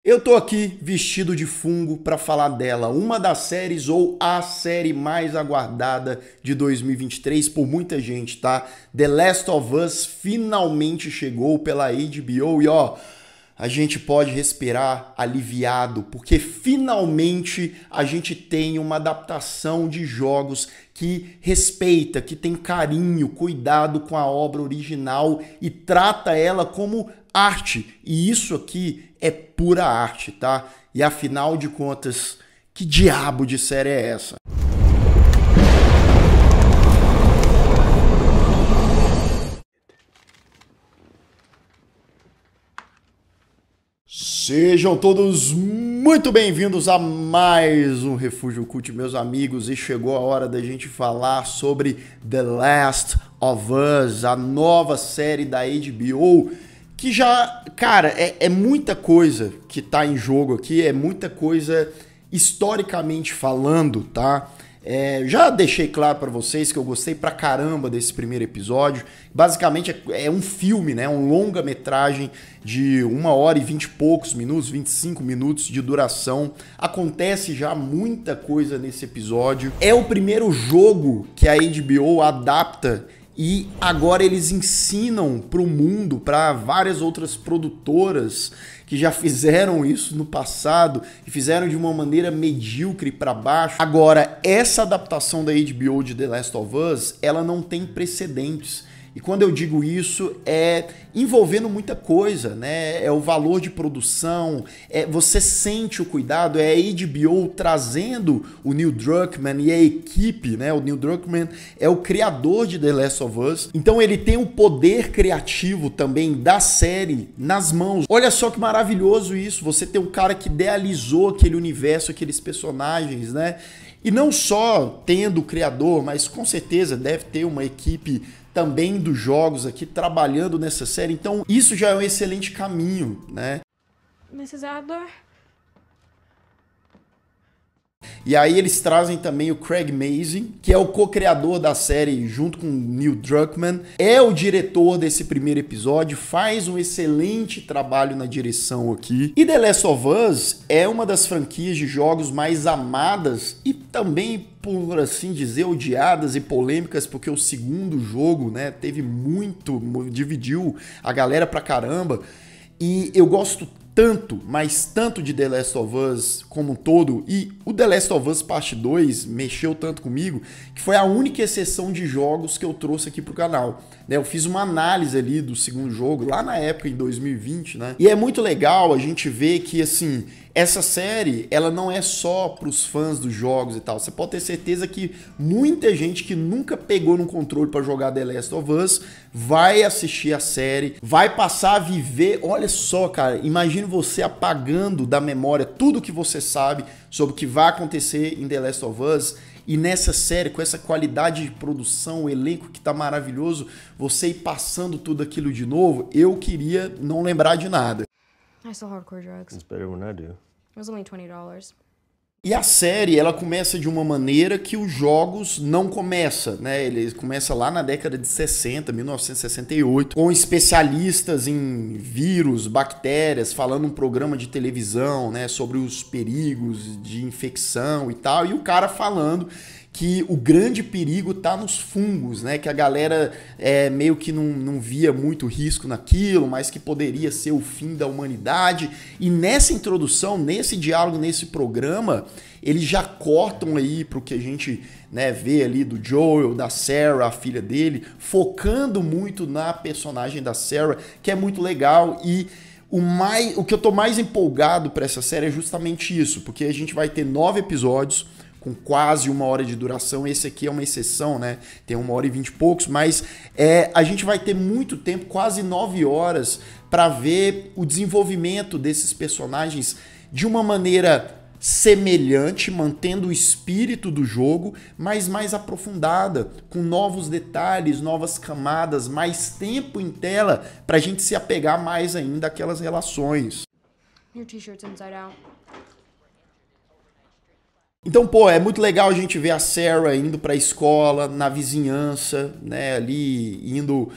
Eu tô aqui vestido de fungo para falar dela, uma das séries ou a série mais aguardada de 2023 por muita gente, tá? The Last of Us finalmente chegou pela HBO e ó, a gente pode respirar aliviado, porque finalmente a gente tem uma adaptação de jogos que respeita, que tem carinho, cuidado com a obra original e trata ela como arte. E isso aqui é pura arte, tá? E afinal de contas, que diabo de série é essa? Sejam todos muito bem-vindos a mais um Refúgio Cult, meus amigos, e chegou a hora da gente falar sobre The Last of Us, a nova série da HBO, que já, cara, é muita coisa que tá em jogo aqui, é muita coisa historicamente falando, tá? Já deixei claro pra vocês que eu gostei pra caramba desse primeiro episódio. Basicamente é um filme, né? Um longa-metragem de 1 hora e 20 e poucos minutos, 25 minutos de duração. Acontece já muita coisa nesse episódio. É o primeiro jogo que a HBO adapta e agora eles ensinam para o mundo, para várias outras produtoras que já fizeram isso no passado e fizeram de uma maneira medíocre para baixo. Agora, essa adaptação da HBO de The Last of Us, ela não tem precedentes. E quando eu digo isso, é envolvendo muita coisa, né? É o valor de produção, você sente o cuidado, é a HBO trazendo o Neil Druckmann e a equipe, né? O Neil Druckmann é o criador de The Last of Us, então ele tem o poder criativo também da série nas mãos. Olha só que maravilhoso isso, você tem um cara que idealizou aquele universo, aqueles personagens, né? E não só tendo o criador, mas com certeza deve ter uma equipe também dos jogos aqui trabalhando nessa série, então isso já é um excelente caminho, né? Mrs. Adler? E aí eles trazem também o Craig Mazin, que é o co-criador da série junto com o Neil Druckmann, é o diretor desse primeiro episódio, faz um excelente trabalho na direção aqui. E The Last of Us é uma das franquias de jogos mais amadas e também, por assim dizer, odiadas e polêmicas, porque o segundo jogo, né, teve muito, dividiu a galera pra caramba. E eu gosto tanto, mas tanto de The Last of Us como um todo, e o The Last of Us Parte 2 mexeu tanto comigo, que foi a única exceção de jogos que eu trouxe aqui pro canal, né? Eu fiz uma análise ali do segundo jogo, lá na época, em 2020, né? E é muito legal a gente ver que, assim, essa série, ela não é só pros fãs dos jogos e tal. Você pode ter certeza que muita gente que nunca pegou no controle para jogar The Last of Us vai assistir a série, vai passar a viver. Olha só, cara, imagine você apagando da memória tudo que você sabe sobre o que vai acontecer em The Last of Us. E nessa série, com essa qualidade de produção, o elenco que tá maravilhoso, você ir passando tudo aquilo de novo, eu queria não lembrar de nada. I sell hardcore drugs. It's better when I do. It was only $20. E a série, ela começa de uma maneira que os jogos não começam, né? Ele começa lá na década de 60, 1968, com especialistas em vírus, bactérias, falando um programa de televisão, né, sobre os perigos de infecção e tal, e o cara falando que o grande perigo tá nos fungos, né? Que a galera meio que não via muito risco naquilo, mas que poderia ser o fim da humanidade. E nessa introdução, nesse diálogo, nesse programa, eles já cortam aí pro que a gente, né, vê ali do Joel, da Sarah, a filha dele, focando muito na personagem da Sarah, que é muito legal. E o que eu tô mais empolgado para essa série é justamente isso, porque a gente vai ter 9 episódios, com quase 1 hora de duração. Esse aqui é uma exceção, né? Tem 1 hora e 20 e poucos, mas a gente vai ter muito tempo, quase 9 horas, para ver o desenvolvimento desses personagens de uma maneira semelhante, mantendo o espírito do jogo, mas mais aprofundada, com novos detalhes, novas camadas, mais tempo em tela, para a gente se apegar mais ainda àquelas relações. Your t-shirt's inside out. Então, pô, é muito legal a gente ver a Sarah indo pra escola, na vizinhança, né, ali indo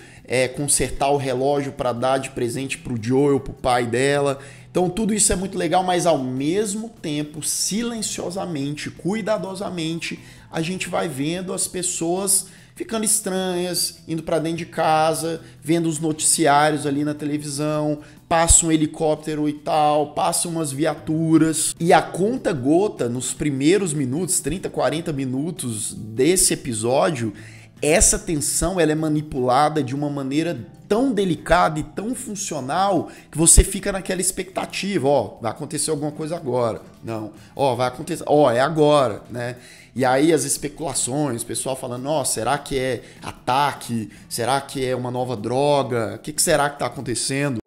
consertar o relógio para dar de presente pro Joel, pro pai dela. Então tudo isso é muito legal, mas ao mesmo tempo, silenciosamente, cuidadosamente, a gente vai vendo as pessoas ficando estranhas, indo para dentro de casa, vendo os noticiários ali na televisão, passa um helicóptero e tal, passa umas viaturas. E a conta-gota, nos primeiros minutos, 30, 40 minutos desse episódio, essa tensão ela é manipulada de uma maneira tão delicada e tão funcional que você fica naquela expectativa, ó, vai acontecer alguma coisa agora. Não, ó, vai acontecer, ó, é agora, né? E aí as especulações, o pessoal falando, ó, será que é ataque? Será que é uma nova droga? O que será que tá acontecendo?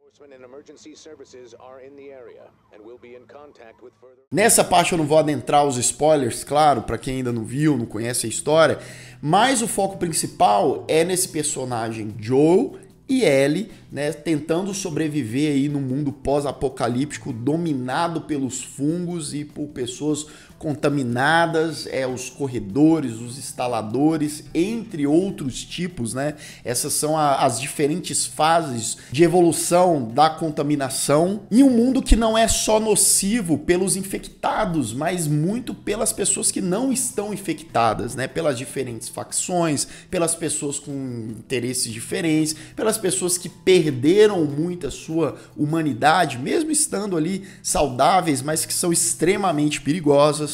Nessa parte eu não vou adentrar os spoilers, claro, para quem ainda não viu, não conhece a história, mas o foco principal é nesse personagem Joel e Ellie, né, tentando sobreviver aí no mundo pós-apocalíptico dominado pelos fungos e por pessoas contaminadas, os corredores, os instaladores, entre outros tipos, né? Essas são as diferentes fases de evolução da contaminação em um mundo que não é só nocivo pelos infectados, mas muito pelas pessoas que não estão infectadas, né? Pelas diferentes facções, pelas pessoas com interesses diferentes, pelas pessoas que perderam muito a sua humanidade, mesmo estando ali saudáveis, mas que são extremamente perigosas.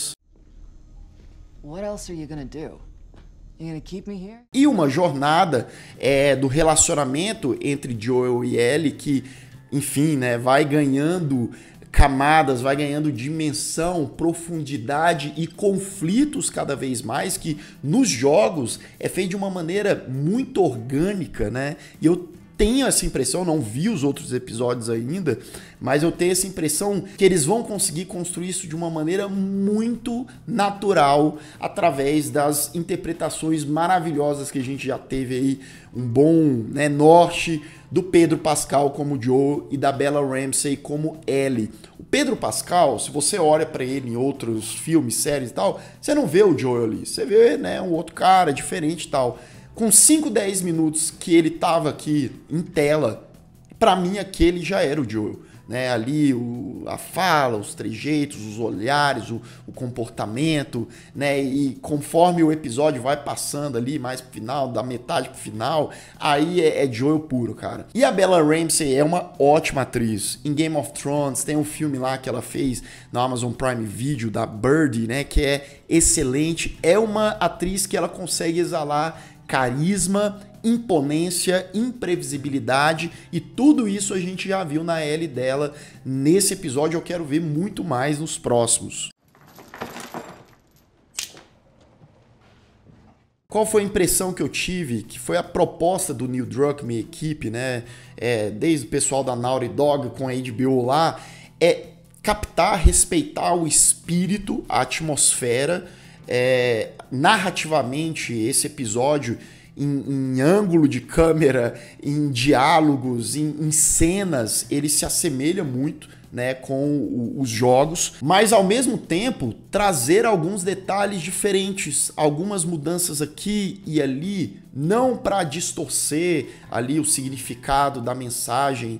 What else are you gonna do? You gonna keep me here? E uma jornada do relacionamento entre Joel e Ellie que, enfim, né, vai ganhando camadas, vai ganhando dimensão, profundidade e conflitos cada vez mais, que nos jogos é feito de uma maneira muito orgânica, né? E eu tenho essa impressão, não vi os outros episódios ainda, mas eu tenho essa impressão que eles vão conseguir construir isso de uma maneira muito natural através das interpretações maravilhosas que a gente já teve aí, um bom, né, norte do Pedro Pascal como Joe e da Bella Ramsey como Ellie. O Pedro Pascal, se você olha para ele em outros filmes, séries e tal, você não vê o Joe ali, você vê, né, um outro cara diferente e tal. Com 5, 10 minutos que ele tava aqui em tela, pra mim aquele já era o Joel, né? Ali a fala, os trejeitos, os olhares, o comportamento, né? E conforme o episódio vai passando ali mais pro final, da metade pro final, aí é Joel puro, cara. E a Bella Ramsey é uma ótima atriz. Em Game of Thrones tem um filme lá que ela fez na Amazon Prime Video da Birdie, né? Que é excelente. É uma atriz que ela consegue exalar carisma, imponência, imprevisibilidade, e tudo isso a gente já viu na Ellie dela nesse episódio. Eu quero ver muito mais nos próximos. Qual foi a impressão que eu tive? Que foi a proposta do Neil Druckmann e equipe, né? Desde o pessoal da Naughty Dog com a HBO lá, captar, respeitar o espírito, a atmosfera. Narrativamente, esse episódio em ângulo de câmera, em diálogos, em cenas, ele se assemelha muito, né, com os jogos, mas ao mesmo tempo trazer alguns detalhes diferentes, algumas mudanças aqui e ali, não para distorcer ali o significado da mensagem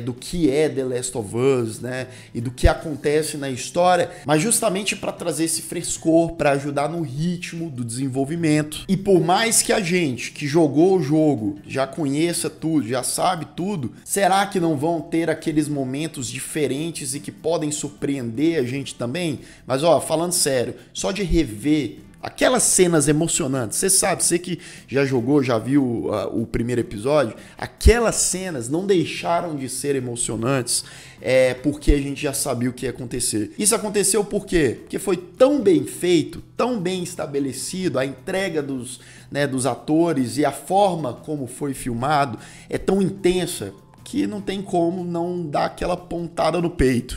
do que é The Last of Us, né, e do que acontece na história, mas justamente para trazer esse frescor, para ajudar no ritmo do desenvolvimento. E por mais que a gente que jogou o jogo já conheça tudo, já sabe tudo, será que não vão ter aqueles momentos diferentes e que podem surpreender a gente também? Mas ó, falando sério, só de rever aquelas cenas emocionantes, você sabe, você que já jogou, já viu o primeiro episódio, aquelas cenas não deixaram de ser emocionantes, porque a gente já sabia o que ia acontecer. Isso aconteceu por quê? Porque foi tão bem feito, tão bem estabelecido, a entrega dos atores e a forma como foi filmado é tão intensa que não tem como não dar aquela pontada no peito.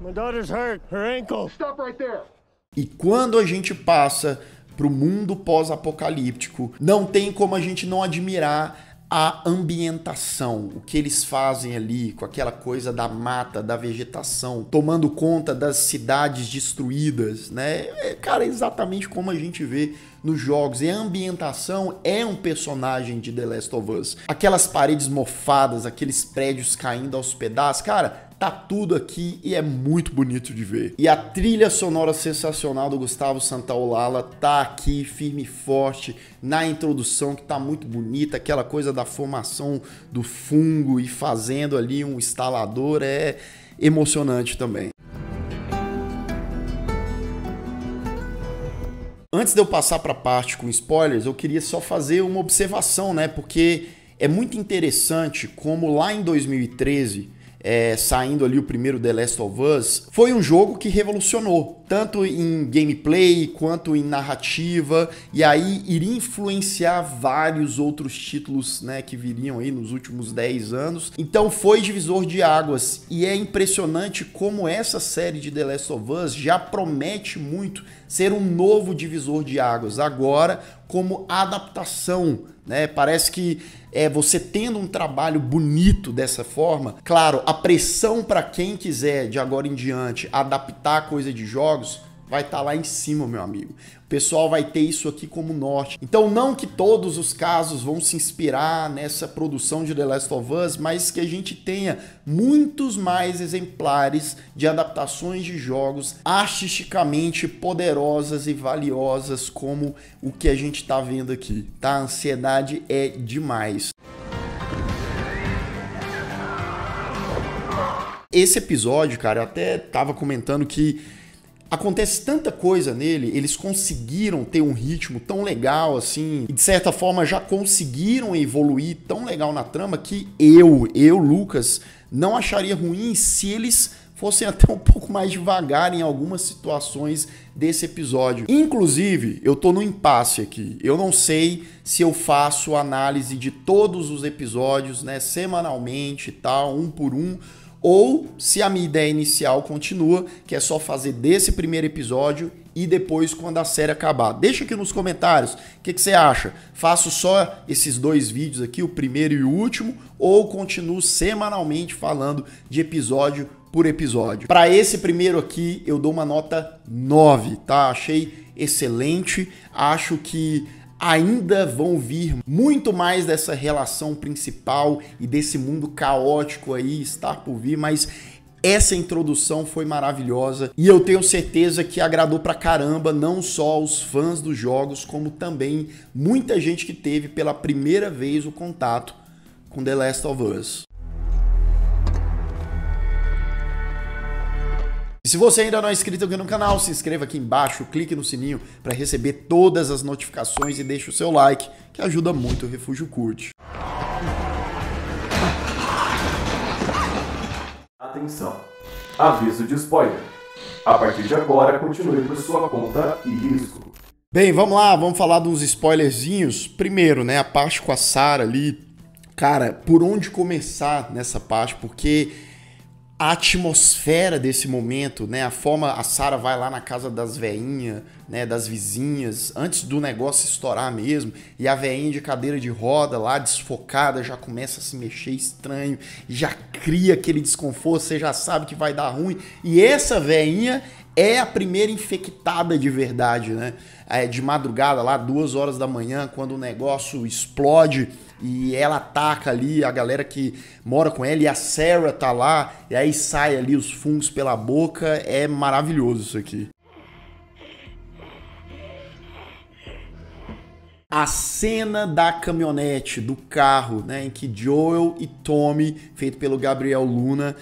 My daughter's hurt, her ankle. Stop right there. E quando a gente passa para o mundo pós-apocalíptico, não tem como a gente não admirar a ambientação, o que eles fazem ali com aquela coisa da mata, da vegetação, tomando conta das cidades destruídas, né? Cara, é exatamente como a gente vê nos jogos. E a ambientação é um personagem de The Last of Us. Aquelas paredes mofadas, aqueles prédios caindo aos pedaços, cara, tá tudo aqui e é muito bonito de ver. E a trilha sonora sensacional do Gustavo Santaolalla tá aqui firme e forte na introdução, que tá muito bonita, aquela coisa da formação do fungo e fazendo ali um instalador é emocionante também. Antes de eu passar para a parte com spoilers, eu queria só fazer uma observação, né? Porque é muito interessante como lá em 2013, saindo ali o primeiro The Last of Us, foi um jogo que revolucionou, tanto em gameplay quanto em narrativa, e aí iria influenciar vários outros títulos, né, que viriam aí nos últimos 10 anos. Então foi divisor de águas, e é impressionante como essa série de The Last of Us já promete muito ser um novo divisor de águas, agora como adaptação, né? Parece que você tendo um trabalho bonito dessa forma, claro, a pressão para quem quiser de agora em diante adaptar a coisa de jogos vai estar lá em cima, meu amigo. O pessoal vai ter isso aqui como norte. Então não que todos os casos vão se inspirar nessa produção de The Last of Us, mas que a gente tenha muitos mais exemplares de adaptações de jogos artisticamente poderosas e valiosas como o que a gente tá vendo aqui, tá? A ansiedade é demais. Esse episódio, cara, eu até tava comentando que acontece tanta coisa nele, eles conseguiram ter um ritmo tão legal assim, e de certa forma já conseguiram evoluir tão legal na trama que eu, Lucas, não acharia ruim se eles fossem até um pouco mais devagar em algumas situações desse episódio. Inclusive, eu tô no impasse aqui. Eu não sei se eu faço análise de todos os episódios, né, semanalmente e tal, um por um, ou se a minha ideia inicial continua, que é só fazer desse primeiro episódio e depois quando a série acabar. Deixa aqui nos comentários o que você acha. Faço só esses 2 vídeos aqui, o primeiro e o último, ou continuo semanalmente falando de episódio por episódio. Para esse primeiro aqui, eu dou uma nota 9, tá? Achei excelente, acho que ainda vão vir muito mais dessa relação principal e desse mundo caótico aí estar por vir, mas essa introdução foi maravilhosa e eu tenho certeza que agradou pra caramba não só os fãs dos jogos, como também muita gente que teve pela primeira vez o contato com The Last of Us. E se você ainda não é inscrito aqui no canal, se inscreva aqui embaixo, clique no sininho para receber todas as notificações e deixe o seu like, que ajuda muito o Refúgio Cult. Atenção, aviso de spoiler. A partir de agora, continue por sua conta e risco. Bem, vamos lá, vamos falar de uns spoilerzinhos. Primeiro, né, a parte com a Sarah ali. Cara, por onde começar nessa parte? Porque a atmosfera desse momento, né, a forma a Sarah vai lá na casa das veinhas, né, das vizinhas, antes do negócio estourar mesmo, e a veinha de cadeira de roda lá, desfocada, já começa a se mexer estranho, e já cria aquele desconforto, você já sabe que vai dar ruim, e essa veinha é a primeira infectada de verdade, né, de madrugada lá, 2 horas da manhã, quando o negócio explode, e ela ataca ali a galera que mora com ela, e a Sarah tá lá, e aí sai ali os fungos pela boca. É maravilhoso isso aqui. A cena da caminhonete, do carro, né, em que Joel e Tommy, feito pelo Gabriel Luna,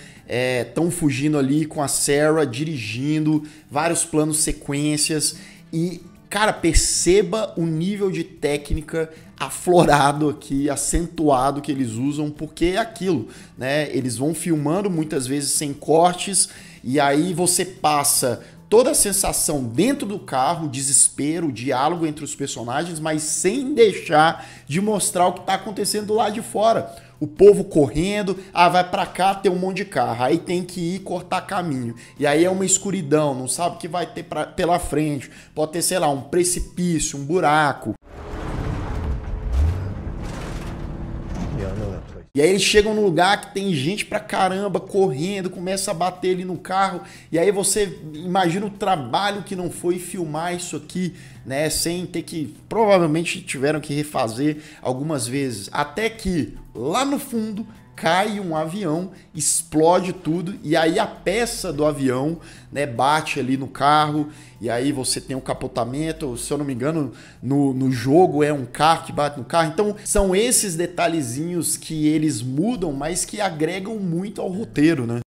estão fugindo ali com a Sarah, dirigindo, vários planos sequências, e, cara, perceba o nível de técnica aflorado aqui, acentuado que eles usam, porque é aquilo, né? Eles vão filmando muitas vezes sem cortes, e aí você passa toda a sensação dentro do carro, desespero, diálogo entre os personagens, mas sem deixar de mostrar o que está acontecendo do lado de fora. O povo correndo, vai pra cá, tem um monte de carro, aí tem que ir cortar caminho. E aí é uma escuridão, não sabe o que vai ter pela frente. Pode ter, sei lá, um precipício, um buraco. E aí eles chegam num lugar que tem gente pra caramba correndo, começa a bater ali no carro, e aí você imagina o trabalho que não foi filmar isso aqui, né, sem ter que, provavelmente tiveram que refazer algumas vezes, até que lá no fundo cai um avião, explode tudo, e aí a peça do avião, né, bate ali no carro, e aí você tem o capotamento, se eu não me engano, no jogo é um carro que bate no carro. Então são esses detalhezinhos que eles mudam, mas que agregam muito ao roteiro, né?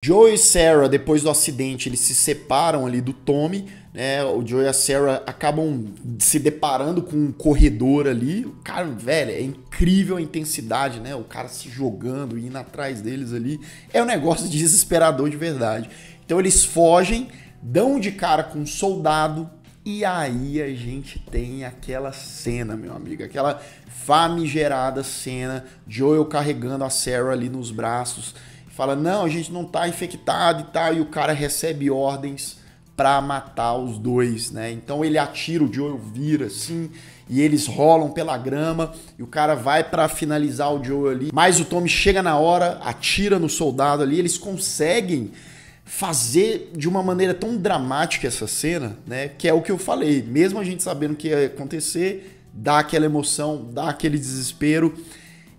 Joe e Sarah, depois do acidente, eles se separam ali do Tommy, né? O Joe e a Sarah acabam se deparando com um corredor ali. O cara, velho, é incrível a intensidade, né? O cara se jogando, indo atrás deles ali. É um negócio desesperador de verdade. Então eles fogem, dão de cara com um soldado, e aí a gente tem aquela cena, meu amigo, aquela famigerada cena, Joel carregando a Sarah ali nos braços. Fala, não, a gente não tá infectado e tal, e o cara recebe ordens pra matar os dois, né? Então ele atira, o Joel vira assim, e eles rolam pela grama, e o cara vai pra finalizar o Joel ali, mas o Tommy chega na hora, atira no soldado ali, eles conseguem fazer de uma maneira tão dramática essa cena, né? Que é o que eu falei, mesmo a gente sabendo o que ia acontecer, dá aquela emoção, dá aquele desespero.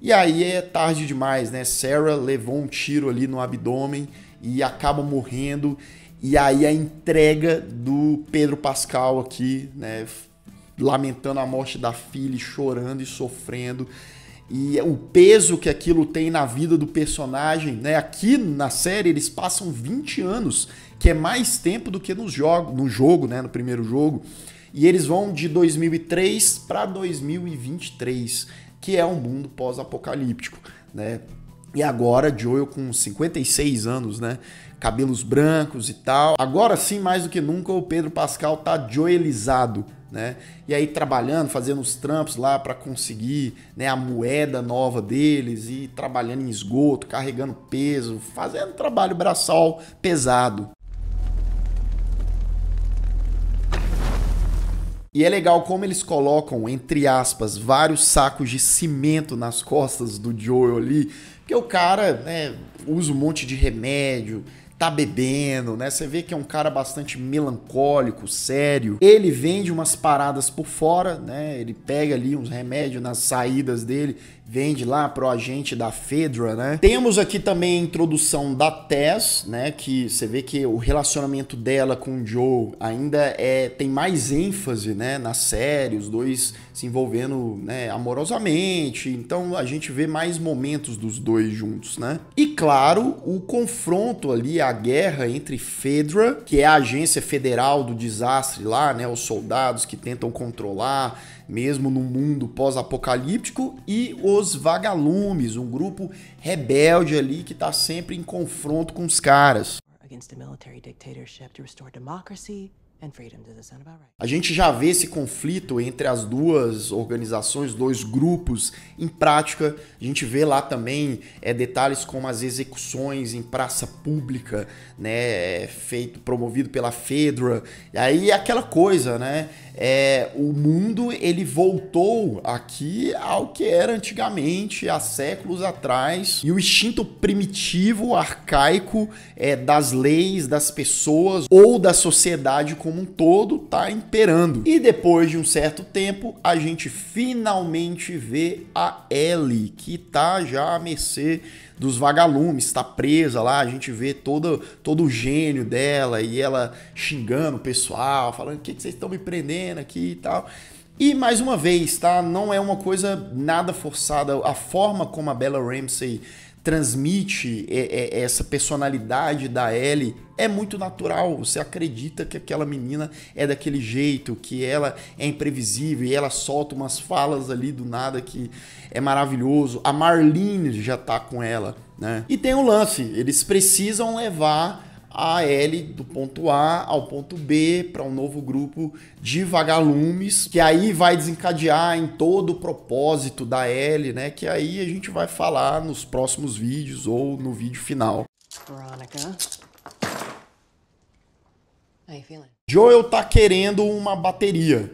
E aí é tarde demais, né? Sarah levou um tiro ali no abdômen e acaba morrendo. E aí a entrega do Pedro Pascal aqui, né? Lamentando a morte da filha, chorando e sofrendo. E o peso que aquilo tem na vida do personagem, né? Aqui na série eles passam 20 anos, que é mais tempo do que no jogo, né? No primeiro jogo. E eles vão de 2003 para 2023. Que é um mundo pós-apocalíptico, né? E agora Joel com 56 anos, né? Cabelos brancos e tal. Agora sim, mais do que nunca, o Pedro Pascal tá joelizado, né? E aí trabalhando, fazendo os trampos lá para conseguir, né, a moeda nova deles, e trabalhando em esgoto, carregando peso, fazendo trabalho braçal pesado. E é legal como eles colocam, entre aspas, vários sacos de cimento nas costas do Joel ali, porque o cara, né, usa um monte de remédio, tá bebendo, né? Você vê que é um cara bastante melancólico, sério. Ele vende umas paradas por fora, né? Ele pega ali uns remédios nas saídas dele, vende lá pro agente da Fedra, né? Temos aqui também a introdução da Tess, né? Que você vê que o relacionamento dela com o Joe ainda tem mais ênfase, né? Na série, os dois se envolvendo, né, amorosamente. Então a gente vê mais momentos dos dois juntos, né? E claro, o confronto ali, a guerra entre Fedra, que é a agência federal do desastre lá, né? Os soldados que tentam controlar, mesmo no mundo pós-apocalíptico, e os vagalumes, um grupo rebelde ali que tá sempre em confronto com os caras. Against a military dictatorship to restore democracy and freedom. Does that sound about right? A gente já vê esse conflito entre as duas organizações, dois grupos em prática. A gente vê lá também detalhes como as execuções em praça pública, né, promovido pela Fedra. E aí aquela coisa, né? O mundo ele voltou aqui ao que era antigamente, há séculos atrás, e o instinto primitivo, arcaico das leis, das pessoas ou da sociedade como um todo tá imperando. E depois de um certo tempo, a gente finalmente vê a Ellie, que tá já à mercê dos vagalumes, tá presa lá, a gente vê todo o gênio dela, e ela xingando o pessoal, falando, o que vocês estão me prendendo aqui e tal. E mais uma vez, tá? Não é uma coisa nada forçada, a forma como a Bella Ramsey transmite essa personalidade da Ellie é muito natural. Você acredita que aquela menina é daquele jeito, que ela é imprevisível, e ela solta umas falas ali do nada que é maravilhoso. A Marlene já tá com ela, né? E tem um lance, eles precisam levar a Ellie do ponto A ao ponto B para um novo grupo de vagalumes, que aí vai desencadear em todo o propósito da Ellie, né? Que aí a gente vai falar nos próximos vídeos ou no vídeo final. Veronica, how you feeling? Joel tá querendo uma bateria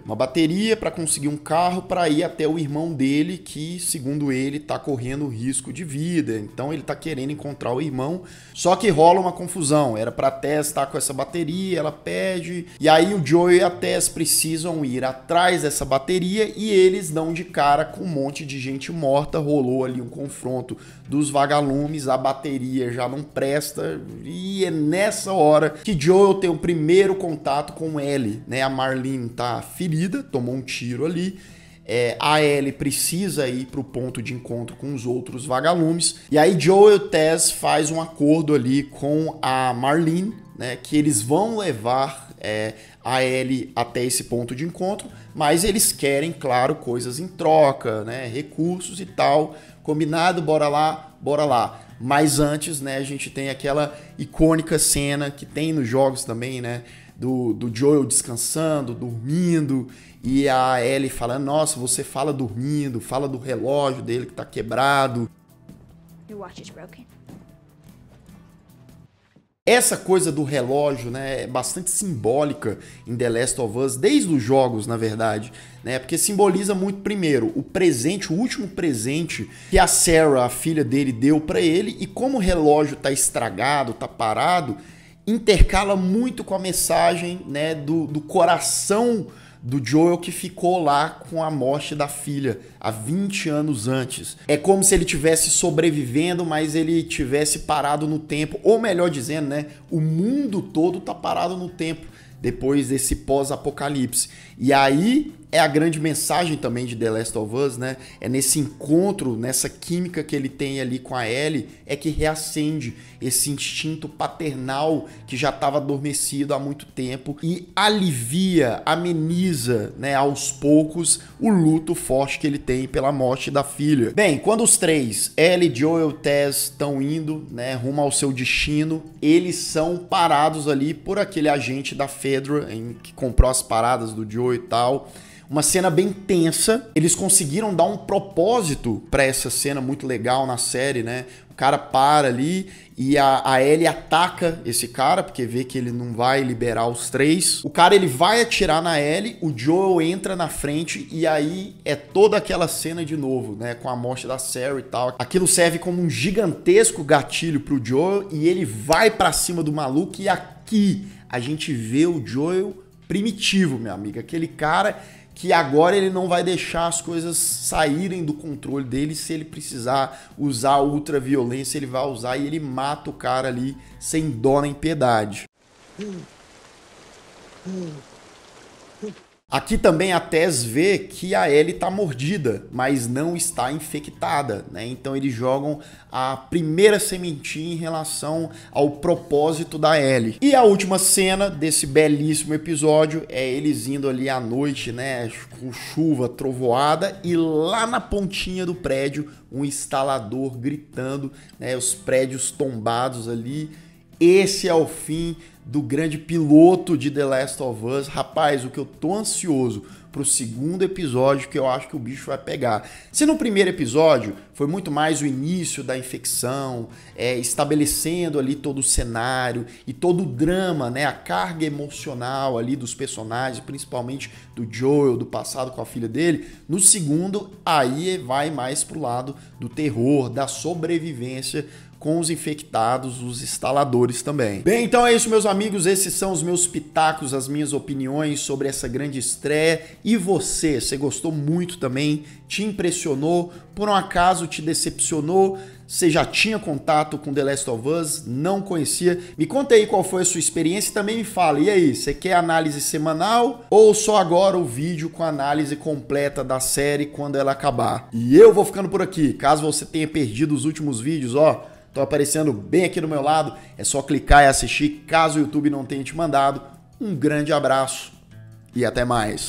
para conseguir um carro para ir até o irmão dele, que, segundo ele, tá correndo risco de vida. Então ele tá querendo encontrar o irmão, só que rola uma confusão. Era pra Tess estar com essa bateria, ela pede, e aí o Joel e a Tess precisam ir atrás dessa bateria e eles dão de cara com um monte de gente morta. Rolou ali um confronto dos vagalumes, a bateria já não presta, e é nessa hora que Joel tem o primeiro contato com Ellie, né? A Marlene tá ferida, tomou um tiro ali. A Ellie precisa ir pro ponto de encontro com os outros vagalumes. E aí Joel e Tess faz um acordo ali com a Marlene, né? Que eles vão levar a Ellie até esse ponto de encontro, mas eles querem, claro, coisas em troca, né? Recursos e tal. Combinado, bora lá, bora lá. Mas antes, né, a gente tem aquela icônica cena que tem nos jogos também, né? Do Joel descansando, dormindo, e a Ellie falando, nossa, você fala dormindo, fala do relógio dele que tá quebrado. Your watch is broken. Essa coisa do relógio, né, é bastante simbólica em The Last of Us, desde os jogos, na verdade, né, porque simboliza muito, primeiro, o presente, o último presente que a Sarah, a filha dele, deu pra ele, e como o relógio tá estragado, tá parado, intercala muito com a mensagem, né, do coração do Joel, que ficou lá com a morte da filha há 20 anos antes. É como se ele tivesse sobrevivendo, mas ele tivesse parado no tempo, ou melhor dizendo, né, o mundo todo tá parado no tempo depois desse pós-apocalipse. E aí é a grande mensagem também de The Last of Us, né? É nesse encontro, nessa química que ele tem ali com a Ellie, é que reacende esse instinto paternal que já estava adormecido há muito tempo e alivia, ameniza, né, aos poucos o luto forte que ele tem pela morte da filha. Bem, quando os três, Ellie, Joel e Tess, estão indo, né, rumo ao seu destino, eles são parados ali por aquele agente da Fedra que comprou as paradas do Joel e tal. Uma cena bem tensa. Eles conseguiram dar um propósito pra essa cena muito legal na série, né? O cara para ali e a Ellie ataca esse cara, porque vê que ele não vai liberar os três. O cara, ele vai atirar na Ellie, o Joel entra na frente e aí é toda aquela cena de novo, né? Com a morte da Sarah e tal. Aquilo serve como um gigantesco gatilho pro Joel e ele vai pra cima do maluco, e aqui a gente vê o Joel primitivo, minha amiga. Aquele cara que agora ele não vai deixar as coisas saírem do controle dele. Se ele precisar usar ultraviolência, ele vai usar, e ele mata o cara ali sem dó nem piedade. Aqui também a Tess vê que a Ellie tá mordida, mas não está infectada, né? Então eles jogam a primeira sementinha em relação ao propósito da Ellie. E a última cena desse belíssimo episódio é eles indo ali à noite, né? Com chuva, trovoada, e lá na pontinha do prédio, um instalador gritando, né? Os prédios tombados ali. Esse é o fim do grande piloto de The Last of Us. Rapaz, o que eu tô ansioso pro segundo episódio, que eu acho que o bicho vai pegar. Se no primeiro episódio foi muito mais o início da infecção, estabelecendo ali todo o cenário e todo o drama, né, a carga emocional ali dos personagens, principalmente do Joel, do passado com a filha dele, no segundo aí vai mais pro lado do terror, da sobrevivência com os infectados, os instaladores também. Bem, então é isso, meus amigos. Esses são os meus pitacos, as minhas opiniões sobre essa grande estreia. E você gostou muito também? Te impressionou? Por um acaso te decepcionou? Você já tinha contato com The Last of Us? Não conhecia? Me conta aí qual foi a sua experiência e também me fala, e aí, você quer análise semanal ou só agora o vídeo com a análise completa da série quando ela acabar? E eu vou ficando por aqui. Caso você tenha perdido os últimos vídeos, ó, estão aparecendo bem aqui do meu lado, é só clicar e assistir caso o YouTube não tenha te mandado. Um grande abraço e até mais.